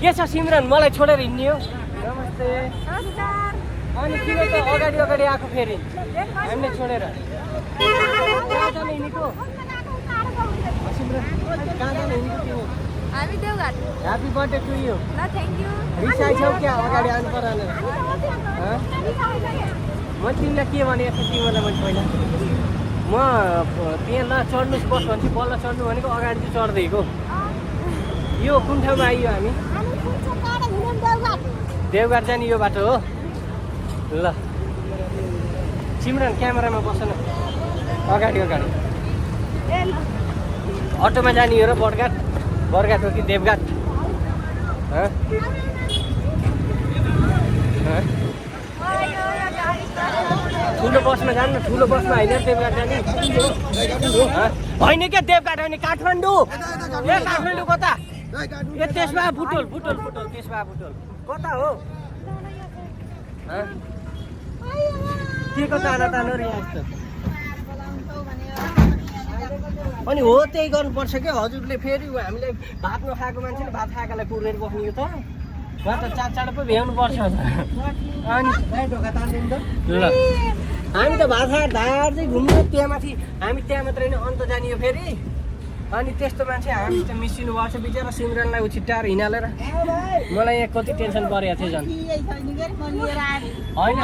के छ सिमरन मलाई छोडेर हिँड्ने हो नमस्ते अनि किन त अगाडि अगाडि आएको फेरि हामीले छोडेर कहाँ जाने हिँडेको सिमरन कहाँ जाने हिँडेको तिमी हामी देवघाट ह्याप्पी बर्थडे टु यु ल थ्याङ्क यू रिसाइ छौ क्या अगाडि आउनु पर्दैन म तिमीलाई के भनेको थिएँ तिमीलाई मैले पहिला म त्यहाँ नचढ्नुहोस् बस भन्छु बल्ल चढ्नु भनेको अगाडि चाहिँ चढ्दैको यो कुन ठाउँमा आइयो हामी देवघाट जाने यो बाटो हो ल सिमरन क्यामेरामा बस न अगाडि अगाडि अटोमा जाने हो र बरघाट हो कि देवघाट ठुलो बसमा जानु न ठुलो बसमा होइन देवघाट जाने होइन क्या देवघाट होइन काठमाडौँ ए काठमाडौँ कता ए त्यसमा बुटोल त्यसमा बुटोल कता हो के कता तानो रे यस्तो अनि हो त्यही गर्नुपर्छ क्या हजुरले फेरि हामीले भात नखाएको मान्छेले भात खाएकालाई कुरेर बस्ने हो त त चाँडो पो भ्याउनु पर्छ अनि ल हामी त भात खाएर धार चाहिँ घुम्नु त्यहाँ माथि हामी त्यहाँ मात्रै नै अन्त जाने हो फेरि अनि त्यस्तो मान्छे हामी त मिसिनु भएको छ बिचरा सिमरनलाई छिट्टाएर हिँडालेर मलाई यहाँ कति टेन्सन परेको थियो झन् होइन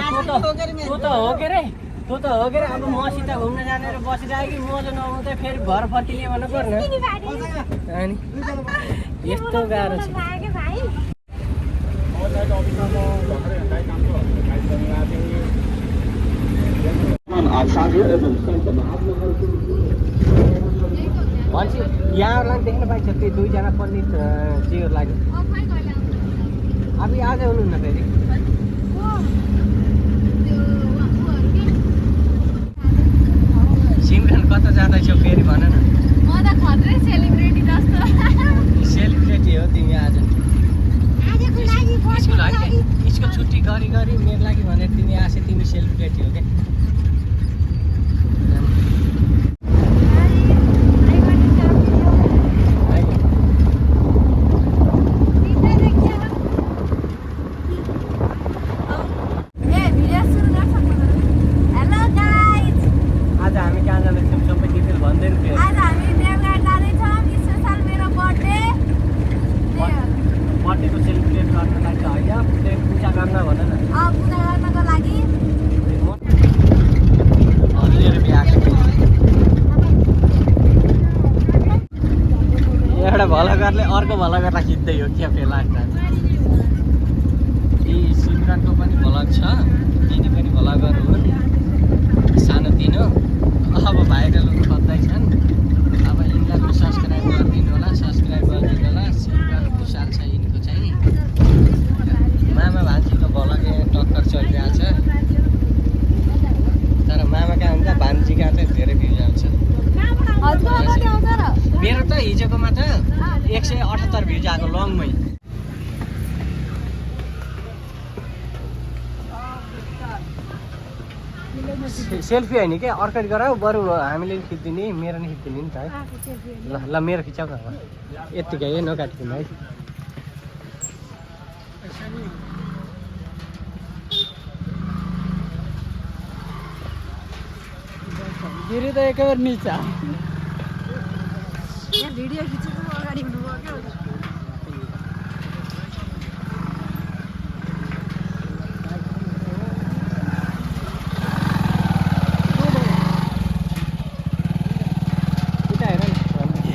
त्यो त हो के रे अब मसित घुम्न जाने र बसिरहेको कि मजा नआउँदै फेरि घर फर्किने भन्नु पर्ने अनि यस्तो गाह्रो छ भन्छ यहाँहरूलाई देख्न पाइन्छ त्यो दुईजना पण्डित जेहरू लाग्यो अब आज हुनुहुन्न फेरि सिमरन कता जाँदैछौ फेरि भन न म त खत्रै सेलिब्रेटी जस्तो सेलिब्रेटी हो तिमी आज स्कुल होइन स्कुल छुट्टी गरी मेरो लागि भनेर तिमी आसे तिमी सेलिब्रेटी हो क्या भला गर्ले अर्को भला गर्दा खिच्दै हो क्या फेला यी सिमरनको पनि भलग छ तिनी पनि भलगर हुन् सानोतिनो अब भाइरलहरू खोज्दैछन् अब यिनलाई पनि सब्सक्राइब गरिदिनु होला सिमरन खुसाल छ यिनको चाहिँ मामा भान्जीको भलग टक्कर चलिरहेको छ तर मामा कहाँ हुन्छ भान्जी कहाँ चाहिँ धेरै भ्युज आउँछ मेरो त हिजोकोमा त 178 भ्युज आएको लङमै सेल्फी होइन क्या अर्कै गराऊ बरु हामीले खिचिदिने मेरो नि खिचिदिने नि त है ल मेरो खिचाउ न यत्तिकै है नकाटिदिनु है गिरी त एकैबार निचा भिडियो खिचेको अगाडि हुनुभयो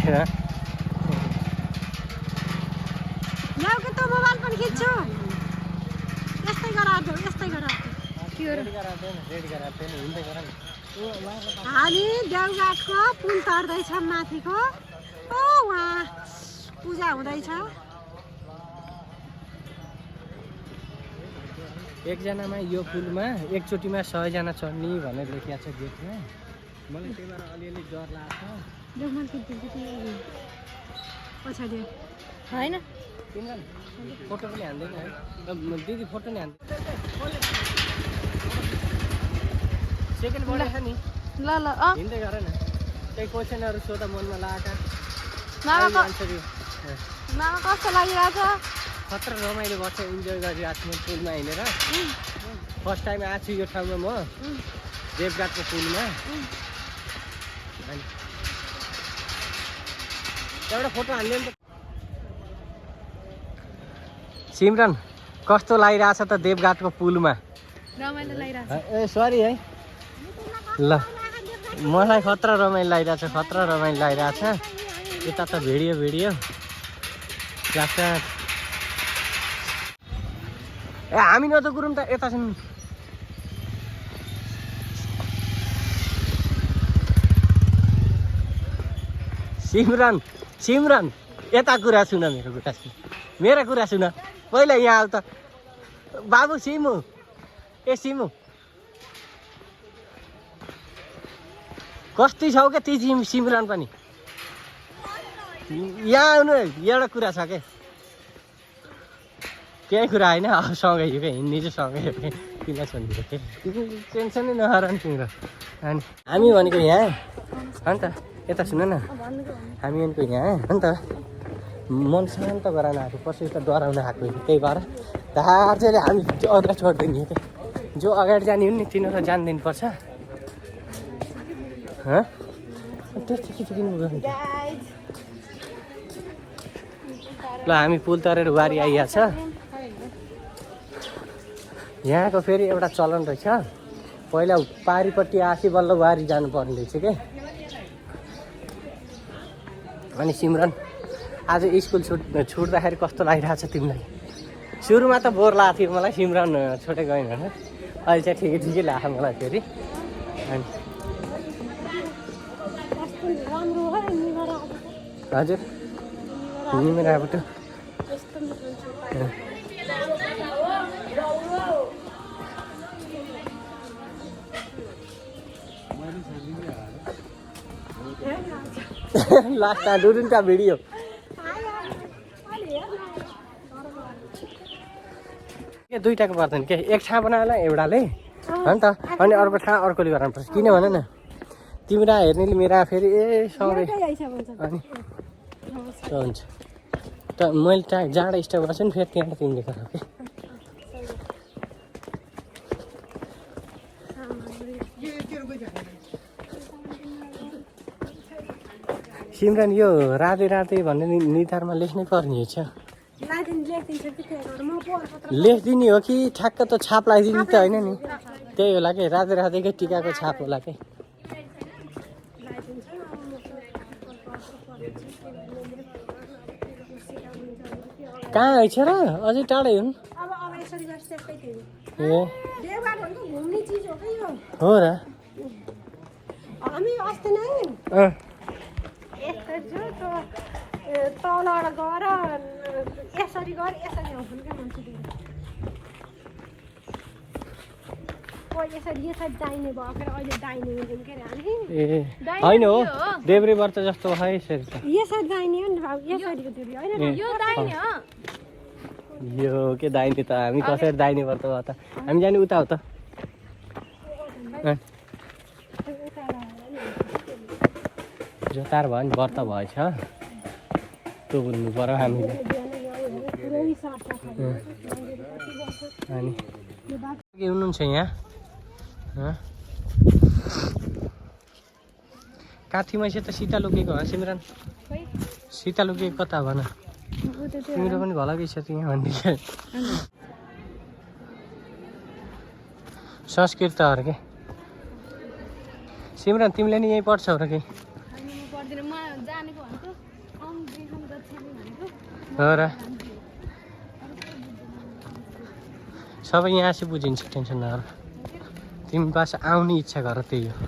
क्या ल्याउके त मोबाइल पनि खिच्छु यस्तै गराएको हामी देवघाटको पुल तर्दैछौँ माथिको वहाँ पूजा हुँदैछ एकजनामा यो पुलमा एकचोटिमा 100 जना चढ्ने भनेर लेखिएको छ गेटमा मलाई त्यही भएर अलिअलि डर लाग्छ पछाडि होइन फोटो पनि हान्दैन है दिदी फोटो नि हान्दैन सेकेन्ड बढेछ नि ल हिँड्दै गर न केही क्वेसनहरू सोध मनमा लागेका मामा कस्तो लागिरहेछ खतरा रमाइलो गर्छ इन्जोय गरिरहेको छु म पुलमा हिँडेर फर्स्ट टाइम आएको छु यो ठाउँमा म देवघाटको पुलमा एउटा फोटो हाल्ने नि त सिमरन कस्तो लागिरहेछ त देवघाटको पुलमा रमाइलो लागिरहेछ ए सरी है ल मलाई खतरा रमाइलो लागिरहेछ खतरा रमाइलो लागिरहेछ यता त भिडियो लाग्छ ए हामी न त गुरुङ त यता छौँ सिमरन यता कुरा सुन मेरो कुरा सुन पहिला यहाँ आऊ त बाबु सिमु कस्तै छौ क्या ती सिमरन पनि यहाँ आउनु एउटा कुरा छ क्या केही कुरा होइन अब सँगै हो क्या हिँड्ने चाहिँ सँगै हो क्या किन छोडिदिएको थिएँ टेन्सनै नगर नि तिम्रो अनि हामी भनेको यहाँ अन्त यता सुन न हामी भनेको यहाँ अन्त मन शान्त गराउन आएको पछि त डराउन आएको त्यही भएर धार्जेले हामी अगाडि छोड्दैन क्या जो अगाडि जाने हो नि तिनीहरू जानिदिनु पर्छ ल हामी पुल तरेर वारी आइहाल्छ यहाँको फेरि एउटा चलन रहेछ पहिला पारिपट्टि आसी बल्ल वारी जानुपर्ने रहेछ क्या अनि सिमरन आज स्कुल छुट्दाखेरि कस्तो लागिरहेछ तिमीलाई सुरुमा त बोर लागेको थियो मलाई सिमरन छुट्टै गएन होइन अहिले चाहिँ ठिकै लाग्यो मलाई फेरि अनि हजुर निमेराबाट लास्ट दुईवटा भिडियो के दुईटाको पर्दैन के एक ठाउँ बनाएर एउटाले हो नि त अनि अर्को ठाउँ अर्कोले गराउनुपर्छ किन भन न तिमीरा हेर्नेले मेरा फेरि ए सँगै अनि हुन्छ त मैले जाँडा स्टप गर्छु नि फेरि त्यहाँ तिमीले गर के सिमरन यो राधे राधे भन्ने निधारमा लेख्नै पर्ने छ लेखिदिने हो कि ठ्याक्क त छाप लगाइदिने त होइन नि त्यही होला कि राधे राधेकै टिकाको छाप होला कि कहाँ है छ र अझै टाढै हुन् ए हो र तलबाट गएर यसरी गएर यसरी आउँछन् क्या मान्छे यसरी दाहिने भयो फेरि अहिले दाहिने हुन्छन् के अरे हामी ए होइन हो देब्रेबाट जस्तो है यसरी त यसरी दाहिने हो नि बाबु यसरीको त्यो होइन यो दाहिने हो यो के दाहिने त हामी कसरी दाहिने पर्छ त हामी जाने उता हो त जोतार भयो नि व्रत भएछ त्यो बुझ्नु पर्यो हामीले अनि के हुनुहुन्छ यहाँ काठीमै त सीता लुकेको हो सिमरन सीता लुकेको कता भन तिम्रो पनि भलाकै छ यहाँ भनिदिन्छ संस्कृतहरू के सिमरन तिमीले नि यहीँ पढ्छौ र के हो र सबै यहाँ चाहिँ बुझिन्छ टेन्सन नगर तिमी पास आउने इच्छा गर त्यही हो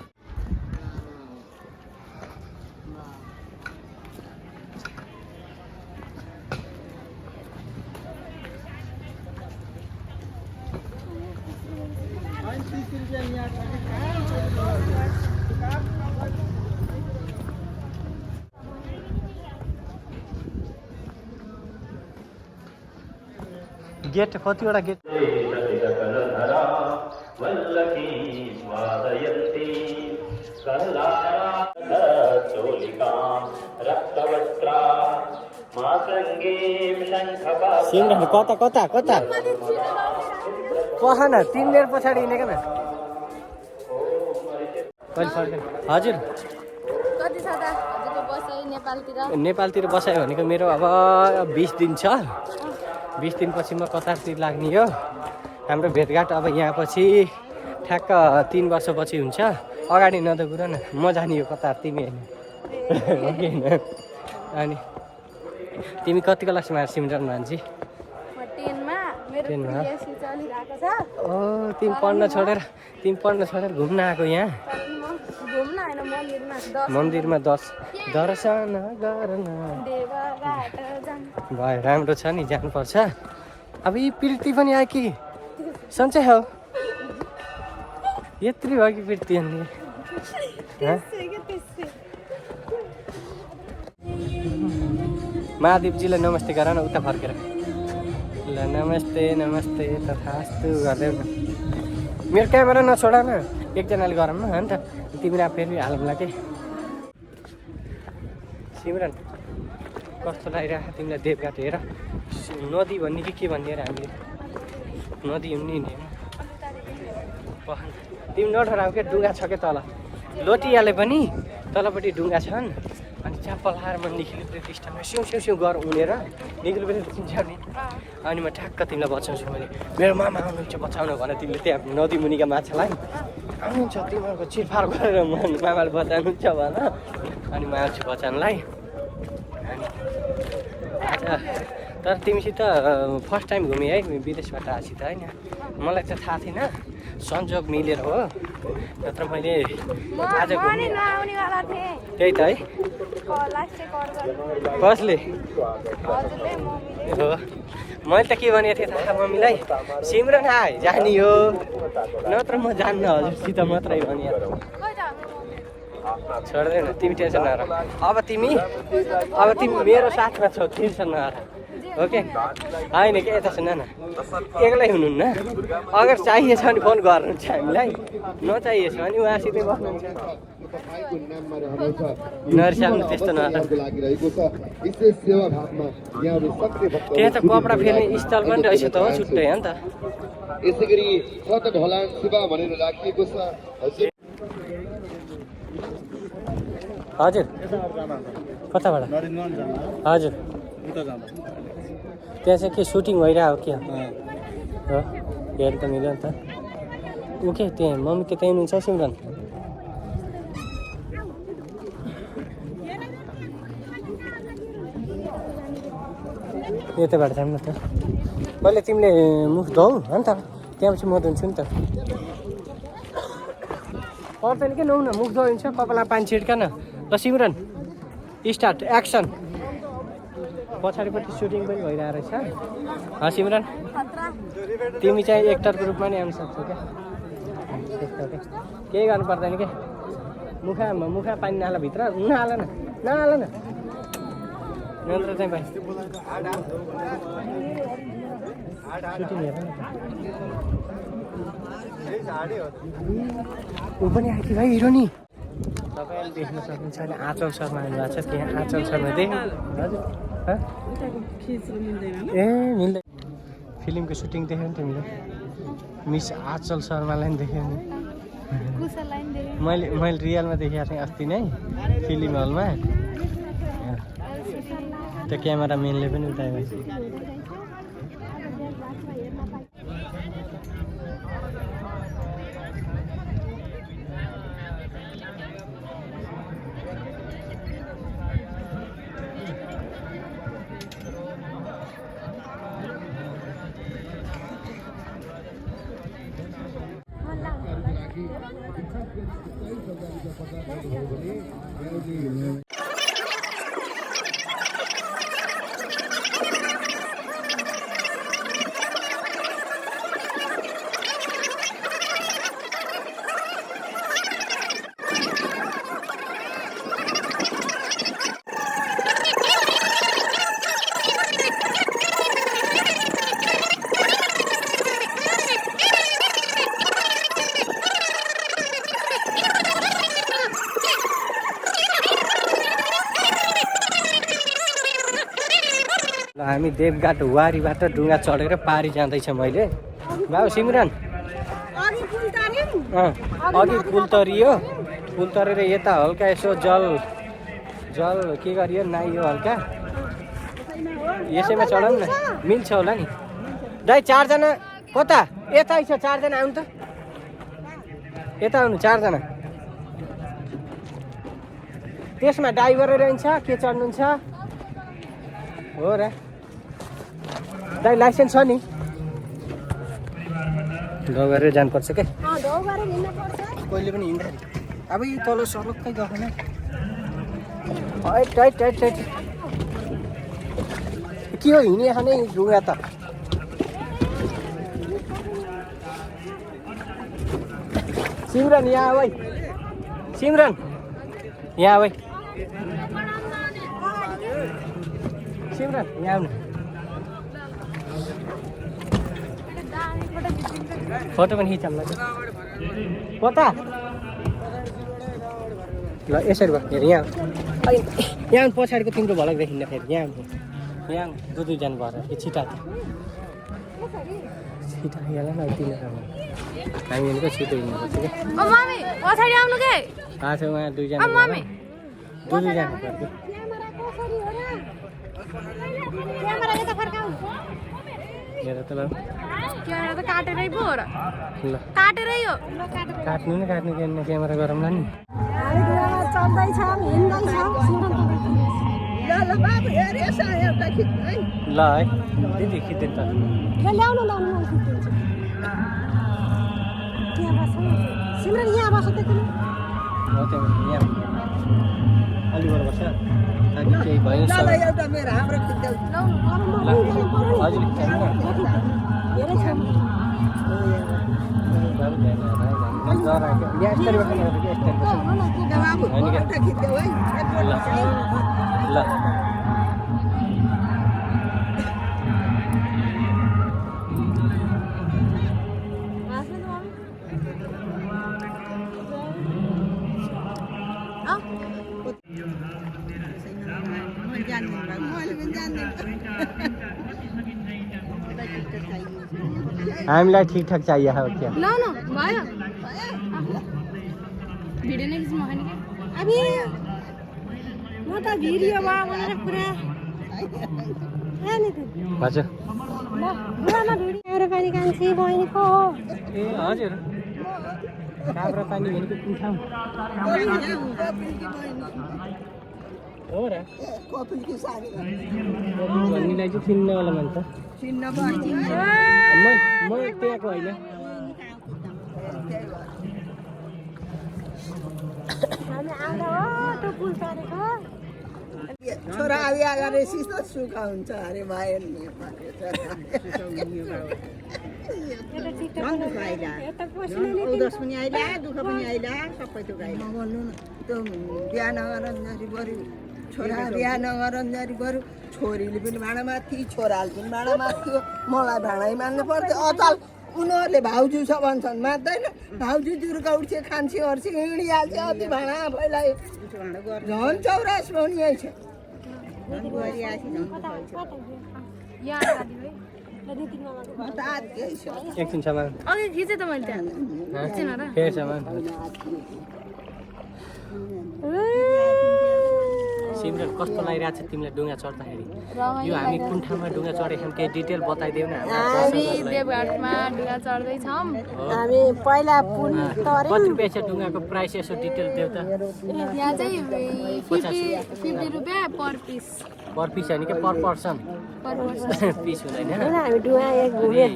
गेट कतिवटा गेट सिमरन कता कता कता पख न 3 बेर पछाडि हिँडेको न कहिले फर्केन हजुर कति छ त हजुरको बसाइ नेपालतिर नेपालतिर बसायो भनेको मेरो अब 20 दिन छ 20 दिनपछि म कतारतिर लाग्ने हो हाम्रो भेटघाट अब यहाँ पछि ठ्याक्क 3 वर्षपछि हुन्छ अगाडि नद कुरा न म जाने हो कतार तिमी होइन हो कि होइन अनि तिमी कति क्लासमा सिमरन भान्जी ओ तिमी पढ्न छोडेर घुम्न आएको यहाँ मन्दिरमा 10 दर्शन गर्न भयो राम्रो छ नि जानुपर्छ अब यी प्रीति पनि आयो कि सन्चै हो यत्रो भयो कि प्रीति अनि महादेवजीलाई नमस्ते गर न उता फर्केर ल नमस्ते नमस्ते तथास्तु गर्दै मेरो क्यामेरा नछोड न एकजनाले गरौँ न अन्त तिमीलाई फेरि हालौँला के सिमरन कस्तो लागिरहेको तिमीलाई देवघाट हेर नदी भन्ने कि के भन्ने हामीले नदी हुने नि तिमी नडराउ के डुङ्गा छ क्या तल लोटियाले पनि तलपट्टि डुङ्गा छन् अनि च्यापल लाएर म निखिल प्रतिष्ठानमा सिउँ सिउँ सिउँ गर उनेर निखिल प्रतिष्ठा नि अनि म ठ्याक्क तिमीलाई बचाउँछु भने मेरो मामा आउनुहुन्छ बचाउन भनेर तिमीले त्यहाँ नदी मुनिका माछालाई आउनुहुन्छ तिमीहरूको चिरफार गरेर मामाले बचाउनुहुन्छ भन अनि म आउँछु बचाउनलाई अनि अच्छा तर तिमीसित फर्स्ट टाइम घुमेँ है विदेशबाट आएपछि त होइन मलाई चाहिँ थाहा थिएन संयोग मिलेर हो नत्र मैले आज त्यही त है कसले हो मैले त के भनेको थिएँ थाहा मम्मीलाई सिमरन आए जाने हो नत्र म जान्न हजुरसित मात्रै भनिहाल्छु छोड्दैन तिमी टेन्सन नगर अब तिमी मेरो साथमा छौ टेन्सन नगर ओके होइन के यता सुन न एक्लै हुनुहुन्न अगर चाहिएछ भने फोन गर्नुहुन्छ हामीलाई नचाहिएछ भने उहाँसितै बस्नुहुन्छ नरिसाउनु त्यस्तो नगर त्यहाँ त कपडा फेर्ने स्थल पनि रहेछ त हो छुट्टै हो नि त यसै गरी सत ढलान सेवा भनेर राखिएको छ हजुर कताबाट हजुर त्यहाँ चाहिँ के सुटिङ भइरहेको के हो हेर्नु त मिल्यो नि त ऊ के त्यहाँ मम्मी के त्यहीँ हुनुहुन्छ सिमरन यताबाट जाऊँ न त पहिले तिमीले मुख धौ हो नि त त्यहाँपछि म धुन्छु नि त पर्दैन के नौ न मुख धोइन्छ कपालमा पानी छिट्का न ल सिमरन स्टार्ट एक्सन पछाडिपट्टि सुटिङ पनि भइरहेको रहेछ सिमरन तिमी चाहिँ एक्टरको रूपमा नै आउनु सक्छौ क्या त्यस्तो के केही गर्नु पर्दैन के मुखा पानी नाला भित्र नहाल न नत्र चाहिँ भाइ सुटिङ हेर ऊ पनि आयो कि भाइ हिरो नि तपाईँले देख्न सक्नुहुन्छ अहिले आँचल शर्मा आउनुभएको छ त्यहाँ आँचल शर्मा देख्नु हजुर ए मिल्दैन फिल्मको सुटिङ देख्यो नि तिमीले मिस आँचल शर्मालाई पनि देख्यो नि मैले रियलमा देखेको थिएँ अस्ति नै फिल्म हलमा त्यो क्यामेराम्यानले पनि उठायो हामी देवघाट वारीबाट डुङ्गा चढेर पारी जाँदैछ मैले बाबु सिमरन अघि पुल तार्यौँ अघि पुल तरियो पुल तरेर यता हल्का यसो जल के गरियो नाइयो हल्का यसैमा चढाउँ न मिल्छ होला नि दाइ 4 जना कता यता छ 4 जना आउनु त यता आउनु 4 जना त्यसमा ड्राइभर रहन्छ के चढ्नुहुन्छ हो र दाइ लाइसेन्स छ नि गाउँ गरेर जानुपर्छ के ढौ गरेर हिँड्नुपर्छ कहिले पनि हिँड्दैन अब यी तल सडककै गएन टाइट के हो हिँडिया नै ढुङ्गा त सिमरन यहाँ आऊ है सिमरन यहाँ आऊ है सिमरन यहाँ आउनु फोटो पनि खिचाउँ ल कता ल यसरी भयो हेर यहाँ यहाँ पछाडिको तिम्रो भलक देखिन्न फेरि यहाँ दुईजना भएर कि छिटा हेला न तिनीहरू हामी हिँडेको छिटो हिँड्नुपर्छ कि मम्मी पछाडि आउनु के थाहा छ उहाँ दुईजना मम्मी दुईजना पर्छ क्यामेरा यता फर्काऊ हेर त ल क्यामेरा त काटेरै पो हो र ल काटेरै हो काट्नु न काट्नु के क्यामेरा गरौँला नि हामी डुवामा चढ्दैछौँ हिँड्दैछौँ ल है दिदी खिच्दै त ल्याउनु म खिचिदिन्छु त्यहाँ बस्छ सिमरन यहाँ बस्छ त्यति हो त्यहाँ यहाँ अलिबाट बस्छ अनि केही भयो हजुर धेरै छ ल हामीलाई ठिकठाक चाहियो हो क्या ल न भयो भिडियो नै खिच्नु भएन क्या अबे म त भिडियो भयो भनेर पुरा हजुर ल पुरानो भिडियो आएर पानी कान्छी बहिनीको हो ए हजुर काब्रा पानी भनेको कुन ठाउँ हो र भन्नेलाई चाहिँ चिन्न होला मन त म त्यहाँको होइन हामी आउँदा हो त्यो पुल तरेको छोरा बिहा गरेपछि त सुख हुन्छ अरे भयो नि उदस पनि आइला दुःख पनि आइला सबै थोक आइला भन्नु न त्यो बिहा नगरन्जरी बरु छोरा बिहा नगरन्जरी बरु छोरीले पनि भाँडा माथि छोराले पनि भाँडा माथ्यो मलाई भाँडै मान्नु पर्थ्यो अचल उनीहरूले भाउजू छ भन्छन् मान्दैन भाउजू दुर्गा उठ्छ खान्छे अर्छ हिँडिहाल्छ अति भाँडा आफैलाई झन् चौरास पनि यही छ एकछिन सामान अघि खिचेँ त मैले त्यहाँ खिचेन र फेरि सामान सिमरन कस्तो लागिरहेको छ तिमीलाई डुङ्गा चढ्दाखेरि यो हामी कुन ठाउँमा डुङ्गा चढेको केही डिटेल बताइदेऊ न हामी देवघाटमा डुङ्गा चढ्दैछौँ हामी पहिला पुल कति पैसा डुङ्गाको प्राइस यसो डिटेल देऊ त यहाँ चाहिँ 50 रुपियाँ पर पिस होइन कि पर पर्सन पर पर्सन पिस हुँदैन हामी डुङ्गा एक घुम्यो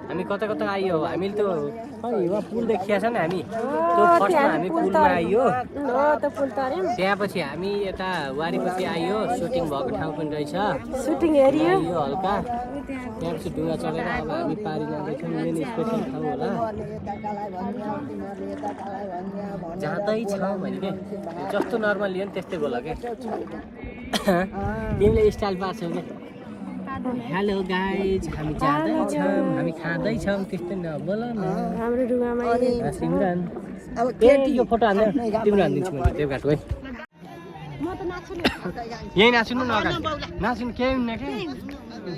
हामी कता कता आइयो हामीले त्यो वहाँ पुल देखिया छ नि हामी त्यो फर्स्टमा हामी पुलमा आइयो पुल तर्यौँ त्यहाँपछि हामी यता वारीपट्टि आइयो सुटिङ भएको ठाउँ पनि रहेछ सुटिङ हेरियो यो हल्का त्यहाँपछि डुङ्गा चढेर अब हामी पारी जाँदैछौँ मेन स्पेसल ठाउँ होला जाँदैछौँ भने के जस्तो नर्मल लियो नि त्यस्तै बोल के तिमीले स्टाइल पार्छौ कि हेलो गाइज हामी जाँदैछौँ हामी खाँदैछौँ त्यस्तै नबोल न हाम्रो डुङ्गामा सिमरन यो फोटो हाल्नु तिम्रो हालिदिन्छु मैले देवघाटको है म त यही नाचिनु न अगाडि नाचिनु केही हुन्न के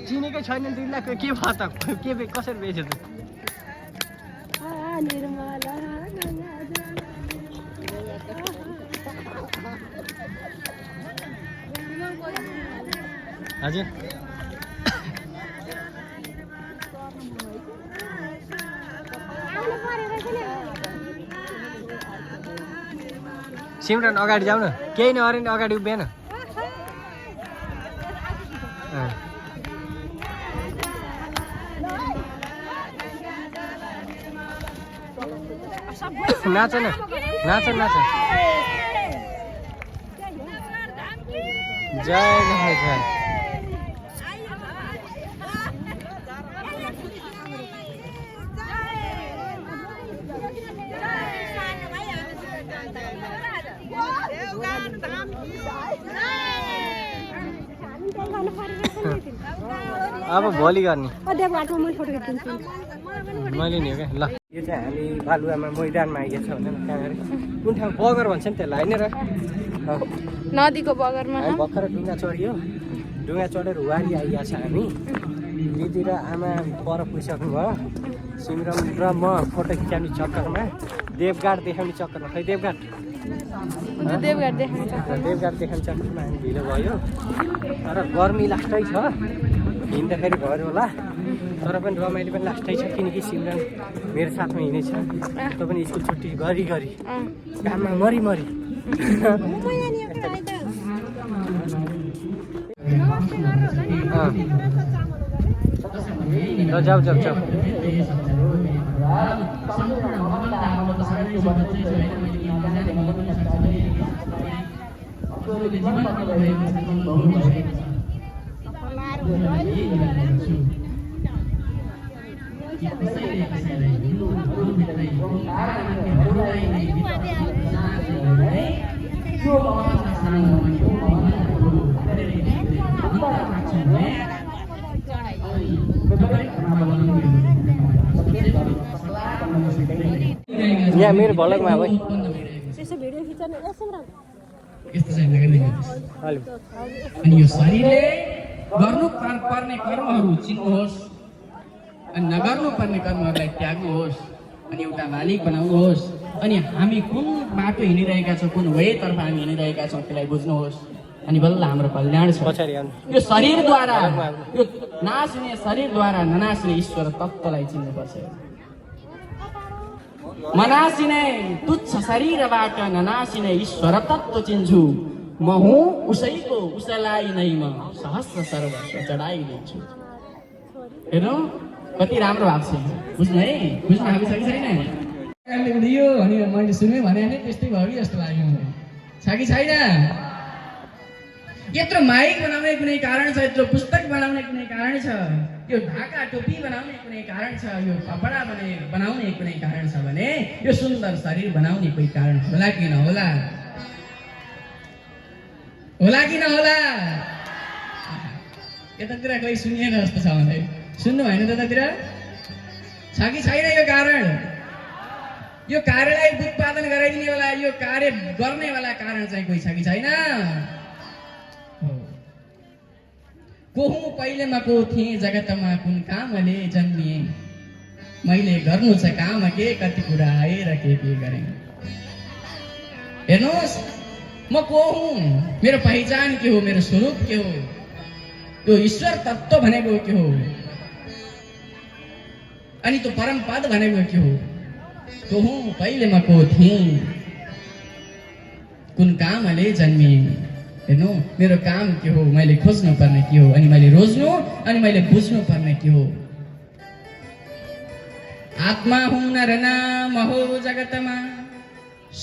चिनेकै छैन 2 लाख के भयो त के कसरी बेच्यो त हजुर सिमरन अगाडि जाऊ न केही नगरे नि अगाडि उभिएन नाच न नाच नाच जय जय जय अब भोलि गर्ने मैले नि हो क्या ल यो चाहिँ हामी बालुवामा मैदानमा आइएको छ भने त्यहाँ कुन ठाउँ बगर भन्छ नि त्यसलाई होइन र नदीको बगरमा हामी भर्खर डुङ्गा चढ्यो डुङ्गा चढेर वारी आइरहेको छ हामी दिदी र आमा पर पुगिसक्नु भयो सिमरन र म फोटो खिचाउने चक्करमा देवघाट देखाउने चक्करमा खै देवघाट देवघाट देखाउने चक्करमा हामी ढिलो भयो तर गर्मी लास्टै छ हिँड्दाखेरि भयो होला तर पनि रमाइलो पनि लास्टै छ किनकि सिमरन मेरो साथमा हिँडेछ त्यो पनि स्कुल छुट्टी गरी काममा मरी जाऊ यहाँ मेरो भलकमा है अनि यो शरीरले गर्नु पर्ने कर्महरू चिन्नुहोस् अनि नगर्नु पर्ने कर्महरूलाई त्याग्नुहोस् अनि एउटा मालिक बनाउनुहोस् अनि हामी कुन बाटो हिँडिरहेका छौँ कुन वेतर्फ हामी हिँडिरहेका छौँ त्यसलाई बुझ्नुहोस् अनि बल्ल हाम्रो कल्याण छ यो शरीरद्वारा यो नाच्ने शरीरद्वारा ननाच्ने ईश्वर तत्त्वलाई चिन्नुपर्छ मनासिने तुच्छ शरीरबाट ननासिने ईश्वर तत्त्व चिन्छु म हुँ उसैको उसलाई नै म सहस्र सर्वस्व चढाइदिन्छु हेर्नु कति राम्रो भएको छ बुझ्नु है बुझ्नु भएको छ कि छैन यो अनि मैले सुने भने नि त्यस्तै भयो कि जस्तो लाग्यो मलाई छ कि छैन यत्रो माइक बनाउने कुनै कारण छ यत्रो पुस्तक बनाउने कुनै कारण छ यो ढाका टोपी बनाउने कुनै कारण छ यो कपडा बनाउने कुनै कारण छ भने यो सुन्दर शरीर बनाउने कोही कारण होला कि नहोला होला कि नहोला यतातिर कोही सुनिएन जस्तो छ मलाई सुन्नु भएन त्यतातिर छ कि छैन यो कारण यो कार्यलाई उत्पादन गराइदिने वाला यो कार्य गर्ने वाला कारण चाहिँ कोही छ कि छैन को हुँ पहिले म को थिएँ जगतमा कुन कामले जन्मिए मैले गर्नु छ काम के कति कुरा आएर के गरेँ हेर्नुहोस् म को हुँ मेरो पहिचान के हो मेरो स्वरूप के हो यो ईश्वर तत्त्व भनेको के हो अनि त्यो परम पद भनेको के हो को हुँ पहिले म को थिएँ कुन कामले जन्मिए हेर्नु मेरो काम के हो मैले खोज्नु पर्ने के हो अनि मैले रोज्नु अनि मैले बुझ्नु पर्ने के हो आत्मा हुँ नर नाम हो जगतमा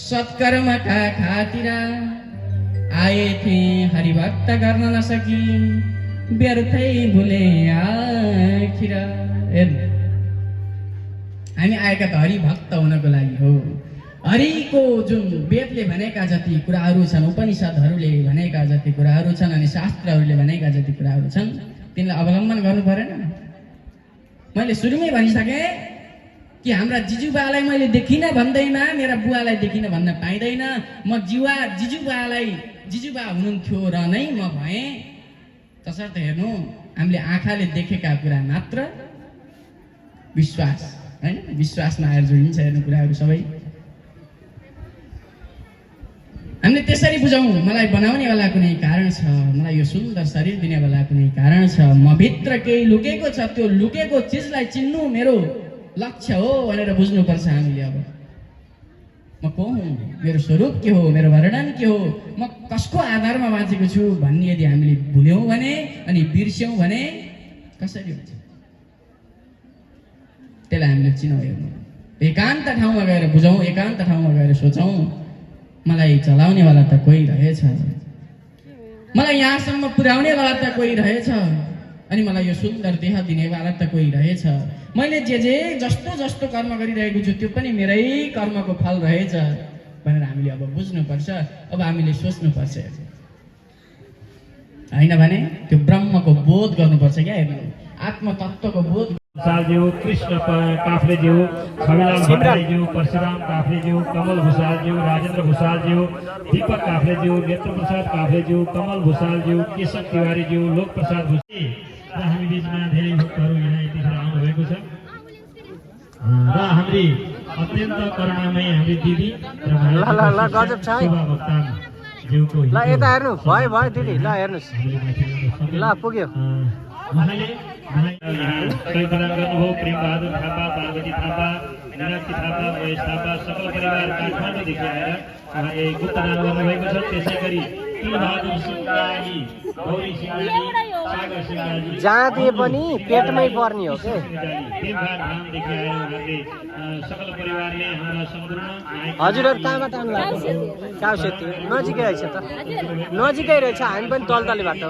सत्कर्मका खातिर आए थिए हरिभक्त गर्न नसकी व्यर्थै भुले आखिर हेर्नु हामी आएका त हरिभक्त हुनको लागि हो हरिको जुन वेदले भनेका जति कुराहरू छन् उपनिषदहरूले भनेका जति कुराहरू छन् अनि शास्त्रहरूले भनेका जति कुराहरू छन् तिनलाई अवलम्बन गर्नु परेन मैले सुरुमै भनिसकेँ कि हाम्रा जिजुबालाई मैले देखिनँ भन्दैमा मेरा बुवालाई देखिनँ भन्न पाइँदैन। म जिजुबा हुनुहुन्थ्यो र नै म भएँ। तसर्थ हेर्नु, हामीले आँखाले देखेका कुरा मात्र विश्वास, होइन, विश्वासमा आएर जोडिन्छ हेर्नु कुराहरू सबै। हामीले त्यसरी बुझौँ, मलाई बनाउनेवाला कुनै कारण छ, मलाई यो सुन्दर शरीर दिनेवाला कुनै कारण छ, म भित्र केही लुकेको छ, त्यो लुकेको चिजलाई चिन्नु मेरो लक्ष्य हो भनेर बुझ्नुपर्छ हामीले। अब म को हुँ, मेरो स्वरूप के हो, मेरो वर्णन के हो, म कसको आधारमा बाँचेको छु भन्ने यदि हामीले भुल्यौँ भने अनि बिर्स्यौँ भने कसरी हुन्छ? त्यसलाई हामीले चिनौँ, हेर्नु, एकान्त ठाउँमा गएर बुझौँ, एकान्त ठाउँमा गएर सोचौँ, मलाई चलाउनेवाला त कोही रहेछ, मलाई यहाँसम्म पुर्याउनेवाला त कोही रहेछ, अनि मलाई यो सुन्दर देह दिनेवाला त कोही रहेछ। मैले जे जस्तो जस्तो कर्म गरिरहेको छु त्यो पनि मेरै कर्मको फल रहेछ भनेर हामीले अब बुझ्नुपर्छ। अब हामीले सोच्नुपर्छ, होइन भने त्यो ब्रह्मको बोध गर्नुपर्छ क्या। हेर्नु, आत्मतत्त्वको बोध। भुसालज्यू, कृष्ण काफ्लेज्यू, छविलाल भट्टराईज्यू, परशुराम काफ्लेज्यू, कमल भुसालज्यू, राजेन्द्र भुसालज्यू, दीपक काफ्लेज्यू, नेत्र प्रसाद काफ्लेज्यू, कमल भुसालज्यू, केशव तिवारीज्यू, लोक प्रसाद भुसी र हामी बिचमा धेरै भक्तहरू यहाँ यतिखेर आउनुभएको छ र हाम्री अत्यन्त करुणामय हाम्री दिदी र गजब छ है। शोभा भक्तान ज्यूको ल यता हेर्नु, भयो दिदी, ल हेर्नुहोस्, ल पुग्यो। उहाँले प्रदान गर्नुभयो। प्रेम बहादुर थापा, पार्वती थापा, मीनाक्षी थापा, महेश थापा, सकल परिवार काठमाडौँदेखि आएर उहाँले गुप्तदान गर्नुभएको छ। त्यसै गरी बहादुर सिंहजी, गौरी सिंहजी, सागर सिंहजी, जहाँ दिए पनि पेटमै पर्ने हो के। देवघाट धामदेखि आएर उहाँले सकल परिवारले हाम्रा सम्पूर्ण हजुरहरू कहाँबाट आउनु भएको? काउसेती नजिकै रहेछ त, नजिकै रहेछ, हामी पनि तलतले बाटो।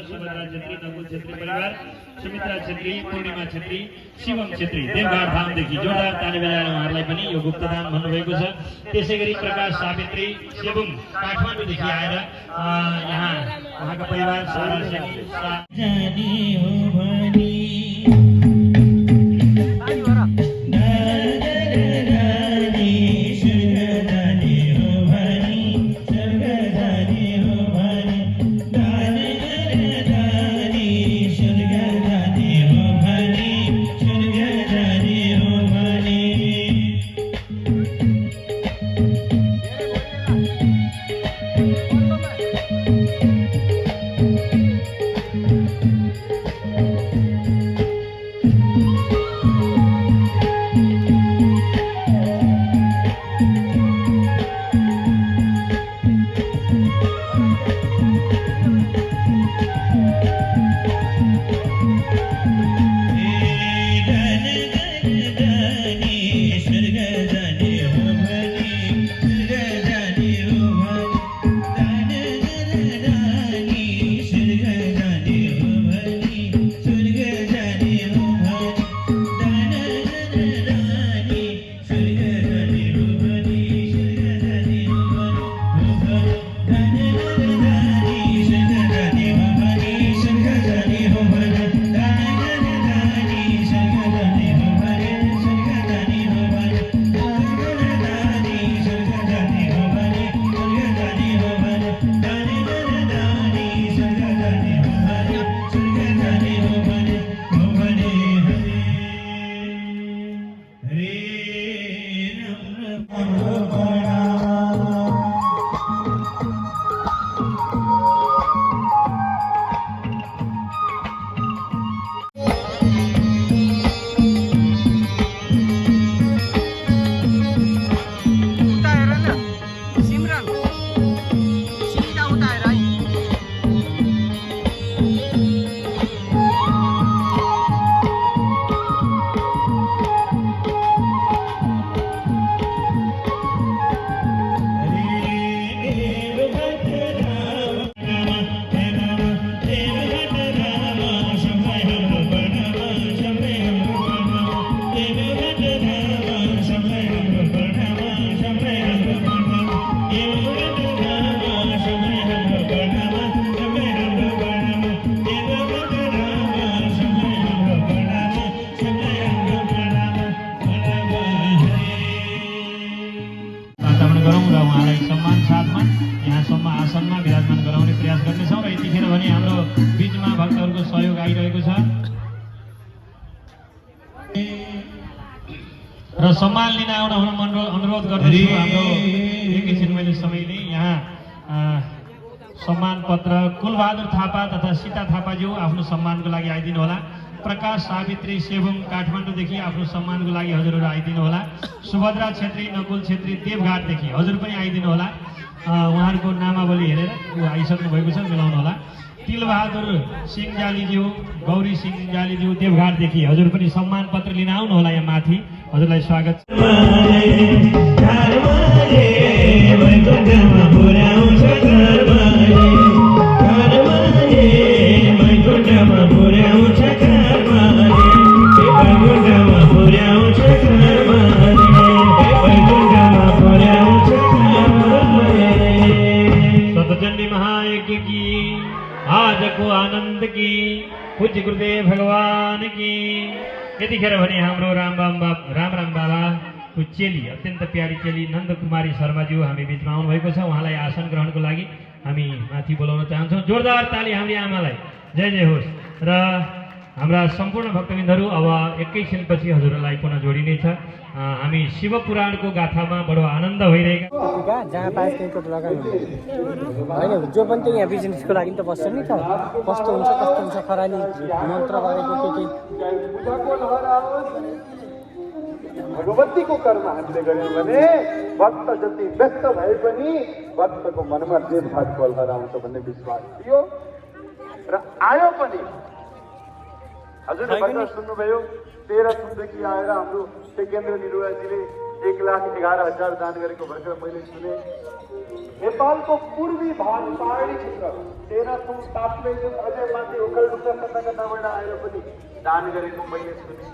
सुभद्रा छेत्री, नकुल छेत्री परिवार, सुमित्रा छेत्री, पूर्णिमा छेत्री, शिवम छेत्री, देवघाट धामदेखि जोरदार ताली बजाएर उहाँहरूलाई पनि यो गुप्तदान भन्नुभएको छ। त्यसै गरी प्रकाश सावित्री सेबुङ काठमाडौँदेखि आएर यहाँ उहाँका परिवार सम्मान लिन आउन अनुरोध गर्दछु। हाम्रो एकैछिन मैले समय लिएँ। यहाँ सम्मान पत्र कुलबहादुर थापा तथा सीता थापाज्यू आफ्नो सम्मानको लागि आइदिनु होला। प्रकाश सावित्री सेबुङ काठमाडौँदेखि आफ्नो सम्मानको लागि हजुरहरू आइदिनु होला। सुभद्रा छेत्री नकुल छेत्री देवघाटदेखि हजुर पनि आइदिनु होला। उहाँहरूको नामावली हेरेर आइसक्नु भएको छ, मिलाउनु होला। तिलबहादुर सिंहजालीज्यू गौरी सिंहजालीज्यू देवघाटदेखि हजुर पनि सम्मान पत्र लिन आउनु होला। यहाँ माथि हजुरलाई स्वागत छ। सतचंडी महायज्ञ की आजको आनंद की पूज्य गुरुदेव भगवान की। यतिखेर भने हाम्रो राम बाबाको चेली अत्यन्त प्यारी चेली नन्द कुमारी शर्माज्यू हामी बिचमा आउनुभएको छ। उहाँलाई आसन ग्रहणको लागि हामी माथि बोलाउन चाहन्छौँ। जोरदार ताली हाम्रो आमालाई। जय जय होस्। र हाम्रा सम्पूर्ण भक्तबिन्दहरू अब एकैछिनपछि हजुरहरूलाई पुनः जोडिनेछ। हामी शिव पुराणको गाथामा बडो आनन्द भइरहेका। जहाँ पाए त्यही टोटो लगाउनु होइन। जो पनि त यहाँ बिजनेसको लागि त बस्छ नि त। कस्तो हुन्छ खरानी मन्त्र गरेको के भगवतीको कर्म हामीले गर्यौँ भने भक्त जति व्यस्त भए पनि भक्तको मनमा देवघाट बलहर आउँछ भन्ने विश्वास थियो र आयो पनि। हजुरले भर्खर सुन्नुभयो 13 थुमदेखि आएर हाम्रो टेकेन्द्र निरुवाजीले 1,11,000 दान गरेको भर्खर मैले सुने। नेपालको पूर्वी भाग पहाडी क्षेत्र 13 थुम ताप्लेजुङ अझै माथि ओखलढुङ्गा सन्दकटाबाट आएर पनि दान गरेको मैले सुने।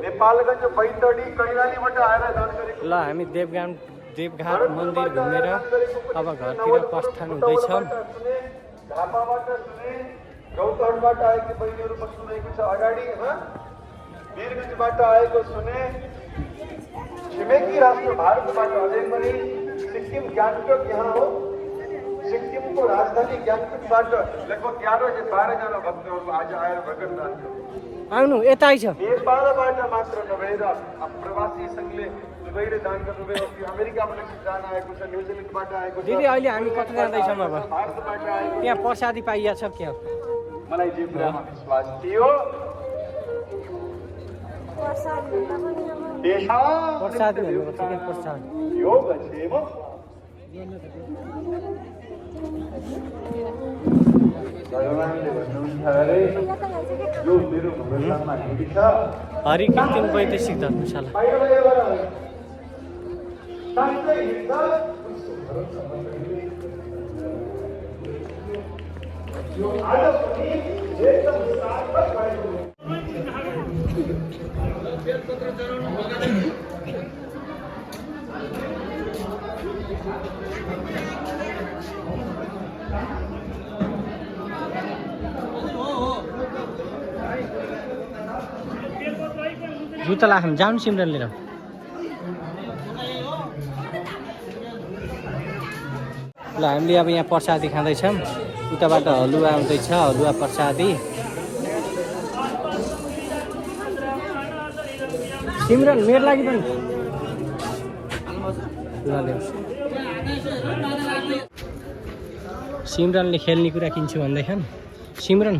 नेपालगञ्ज बैतडी कैलालीबाट आएर दान गरेको। ल हामी देवघाट मन्दिर घुमेर अब घरतिर प्रस्थान हुँदैछौँ। झापाबाट सुने, गौतहटबाट आएकी बहिनीहरू पनि सुनेको छ अगाडि। वीरगञ्जबाट आएको सुने, छिमेकी राष्ट्र भारतबाट अझै पनि सिक्किम गान्तोक यहाँ हो। सिक्किमको राजधानी गान्तोकबाट लगभग 11 जना भक्तहरू आज आएर भगत दान आउनु यतै छ। नेपालबाट मात्र नभएर प्रवासी सङ्घले दुबईले दान गर्नुभयो। अमेरिकाबाट दान आएको छ, न्युजिल्यान्डबाट आएको छ। दिदी अहिले हामी कता जाँदैछौँ? अब भारतबाट आएको त्यहाँ प्रसादी पाइया छ क्या? मलाई जे कुरामा विश्वास थियो प्रसादी भन्नु ठिकै प्रसाद योग क्षेम भगवानले भन्नुहुन्छ अरे यो मेरो भगवानमा हिँडी छ। हरि कीर्तन वैदेशिक धर्मशाला। जुत्ता लाखौँ जाउँ सिमरन लिएर। ल हामीले अब यहाँ प्रसादी खाँदैछौँ। उताबाट हलुवा आउँदैछ, हलुवा प्रसादी। सिमरन मेरो लागि पनि सिमरनले खेल्ने कुरा किन्छु भन्दैछन्। सिमरन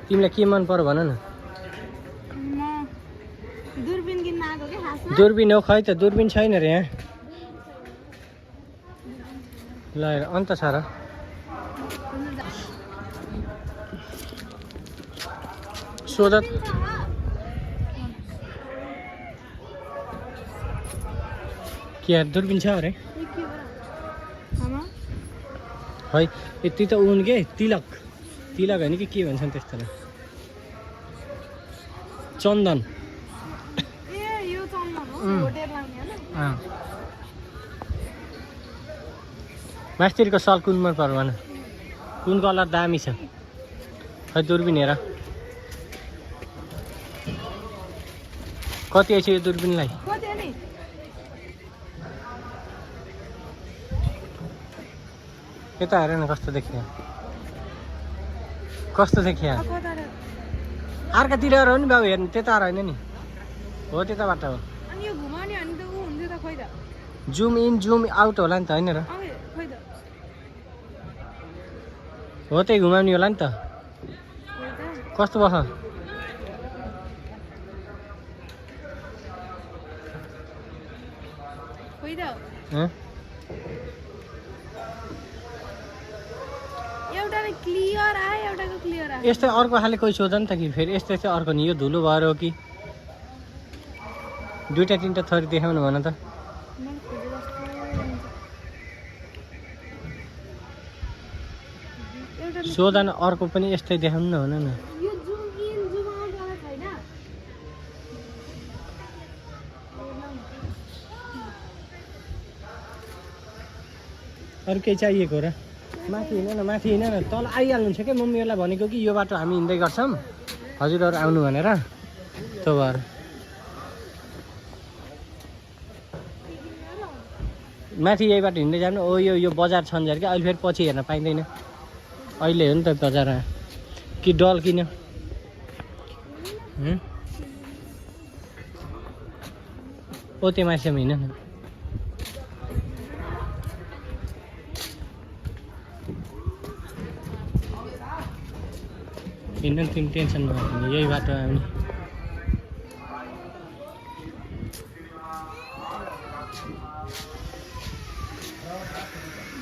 तिमीलाई के मन पर्यो भन न। दूरबीन हो खै त दूरबीन छैन रे यहाँ। ल अन्त छ र सोध के दूरबीन छ अरे है। यति त उन के तिलक होइन कि के भन्छन् त्यस्तोलाई? चन्दन। मास्तिरको सल कुन मन पर्यो भन? कुन कलर दामी छ? खै दूरबीन हेर कति आइछ यो दूरबीनलाई? यता हेर न कस्तो देखियो, कस्तो देखियो। अर्कातिर हो नि बाबु हेर्नु, त्यता होइन नि, हो त्यताबाट हो। जुम इन जुम आउट होला नि त होइन र खोइ त हो त्यही घुमाउने होला नि त कस्तो भयो खोइ त हँ? एउटाले क्लियर आयो एउटाको क्लियर आयो यस्तै अर्को खाले कोही सोध नि त कि फेरि यस्तै चाहिँ अर्को नि यो धुलो भएर हो कि दुईवटा तिनवटा थरी देखाउनु भन त मैले खोजे जस्तो एउटा सोध न अर्को पनि यस्तै देखाउनु न भन न यो जुम इन जुम आउट वाला छैन अरू केही चाहिएको र माथि हिँड न माथि हिँड न तल आइहाल्नुहुन्छ क्या मम्मीहरूलाई भनेको कि यो बाटो हामी हिँड्दै गर्छौँ हजुरहरू आउनु भनेर त्यो भएर माथि यही बाटो हिँड्दै जानु ओ यो बजार छन्झर क्या अहिले फेरि पछि हेर्न पाइँदैन अहिले हो नि त बजार कि डल किन ओ त्यो मान्छेमा हिँड न हिँड्न तिमी टेन्सन नगर्नु यही बाटो आउने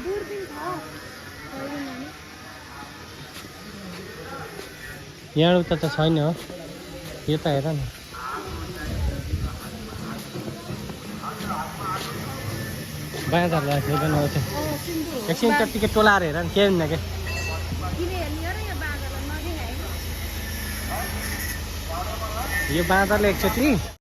दूरबीन छ यहाँ उता त छैन हो यो त हेर न बायाँ तार राखेको न एकछिन त्यत्तिकै टोलाएर हेर नि केही हुन्न क्या किन हेर्ने हो र यो बाँदरलाई नदेखाएको यो बाँदरले एकचोटि